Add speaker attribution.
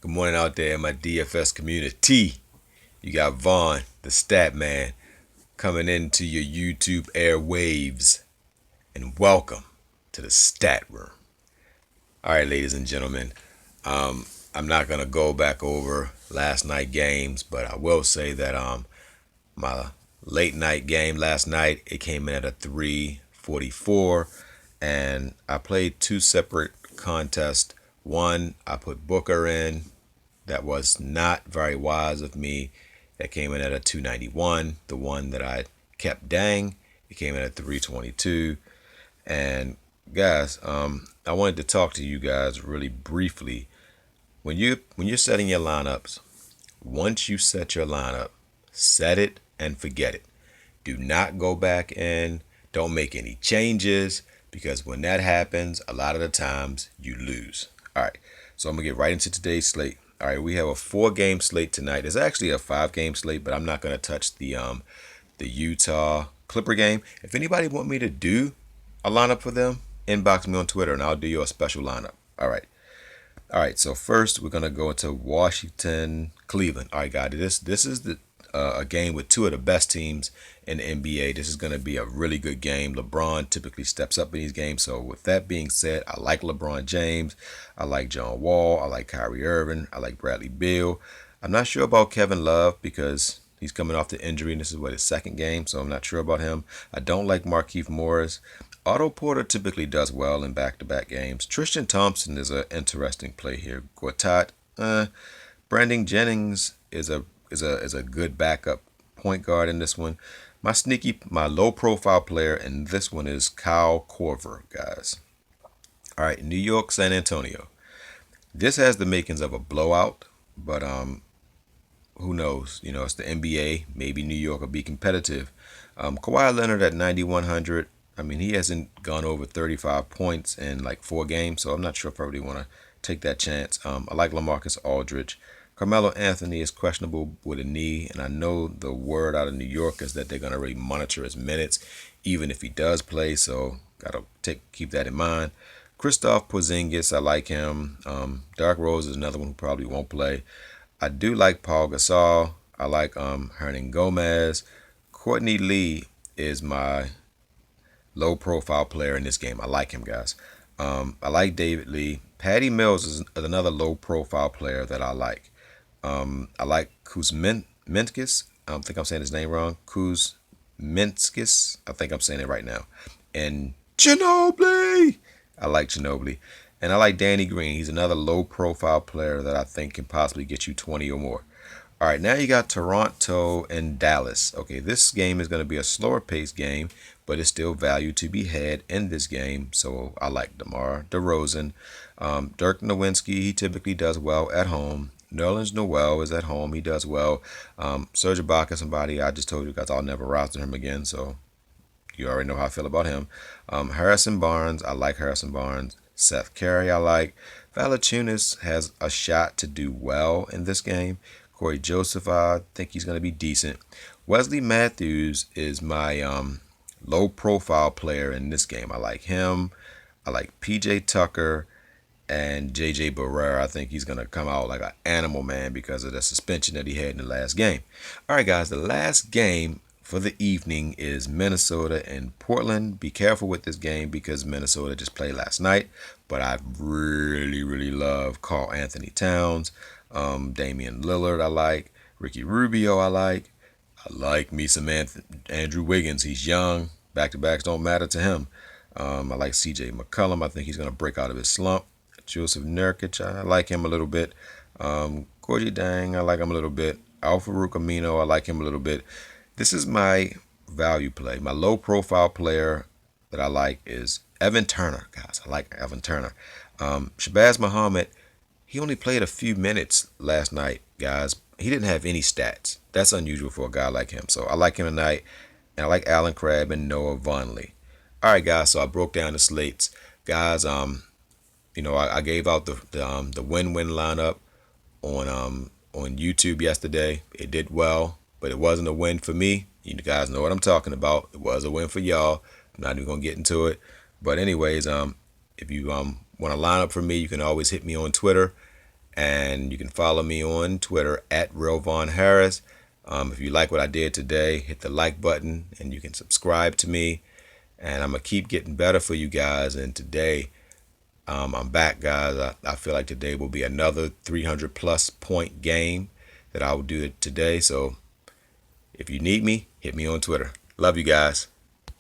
Speaker 1: Good morning out there in my DFS community. You got Vaughn, the StatMan, coming into your YouTube airwaves. And welcome to the Stat Room. All right, ladies and gentlemen, I'm not going to go back over last night games, but I will say that my late night game last night, it came in at a 344, and I played two separate contests. One, I put Booker in. That was not very wise of me. That came in at a 291. The one that I kept dang, it came in at 322. And guys, I wanted to talk to you guys really briefly. When you're setting your lineups, once you set your lineup, set it and forget it. Do not go back in. Don't make any changes, because when that happens, a lot of the times you lose. All right, so I'm gonna get right into today's slate. All right, we have a 4-game slate tonight. It's actually a 5-game slate, but I'm not gonna touch the Utah Clipper game. If anybody want me to do a lineup for them, inbox me on Twitter and I'll do you a special lineup. All right. So first we're gonna go into Washington, Cleveland. All right, guys. This is a game with two of the best teams in the NBA. This is gonna be a really good game. LeBron typically steps up in these games. So with that being said, I like LeBron James. I like John Wall. I like Kyrie Irving. I like Bradley Beal. I'm not sure about Kevin Love because he's coming off the injury and this is his second game, so I'm not sure about him. I don't like Markieff Morris. Otto Porter typically does well in back-to-back games. Tristan Thompson is an interesting play here. Gortat, Brandon Jennings is a good backup point guard in this one. My low-profile player in this one is Kyle Korver, guys. All right, New York, San Antonio. This has the makings of a blowout, but who knows? It's the NBA. Maybe New York will be competitive. Kawhi Leonard at 9,100. I mean, he hasn't gone over 35 points in like 4 games, so I'm not sure if I really want to take that chance. I like LaMarcus Aldridge. Carmelo Anthony is questionable with a knee, and I know the word out of New York is that they're going to really monitor his minutes, even if he does play, so got to keep that in mind. Kristaps Porzingis, I like him. Derrick Rose is another one who probably won't play. I do like Paul Gasol. I like Hernan Gomez. Courtney Lee is my low-profile player in this game. I like him, guys. I like David Lee. Patty Mills is another low-profile player that I like. I like Kuzminskis. I don't think I'm saying his name wrong. Kuzminskis. I think I'm saying it right now. And Ginobili. I like Ginobili. And I like Danny Green. He's another low-profile player that I think can possibly get you 20 or more. All right, now you got Toronto and Dallas. Okay, this game is going to be a slower-paced game, but it's still value to be had in this game. So I like DeMar DeRozan. Dirk Nowitzki, he typically does well at home. Nerlens Noel is at home. He does well. Serge Ibaka, somebody I just told you guys I'll never roster him again, so you already know how I feel about him. Harrison Barnes, I like Harrison Barnes. Seth Curry, I like. Valanciunas has a shot to do well in this game. Corey Joseph, I think he's going to be decent. Wesley Matthews is my low-profile player in this game. I like him. I like P.J. Tucker and J.J. Barrera. I think he's going to come out like an animal, man, because of the suspension that he had in the last game. All right, guys, the last game for the evening is Minnesota and Portland. Be careful with this game because Minnesota just played last night, but I really, really love Karl Anthony Towns. Damian Lillard I like. Ricky Rubio I like. I like me some Andrew Wiggins. He's young. Back-to-backs don't matter to him. I like C.J. McCollum. I think he's going to break out of his slump. Joseph Nurkic, I like him a little bit. Gorgie Dang, I like him a little bit. Al-Farouq Amino, I like him a little bit. This is my value play. My low-profile player that I like is Evan Turner, guys. I like Evan Turner. Shabazz Muhammad, he only played a few minutes last night, guys. He didn't have any stats. That's unusual for a guy like him. So I like him tonight. And I like Alan Crabb and Noah Vonleh. All right, guys. So I broke down the slates. Guys, I gave out the win-win lineup on YouTube yesterday. It did well, but it wasn't a win for me. You guys know what I'm talking about. It was a win for y'all. I'm not even going to get into it. But anyways, if you want to line up for me, you can always hit me on Twitter And you can follow me on Twitter at RealVonHarris. If you like what I did today, hit the like button and you can subscribe to me. And I'm going to keep getting better for you guys. And today, I'm back, guys. I feel like today will be another 300 plus point game that I will do it today. So if you need me, hit me on Twitter. Love you guys.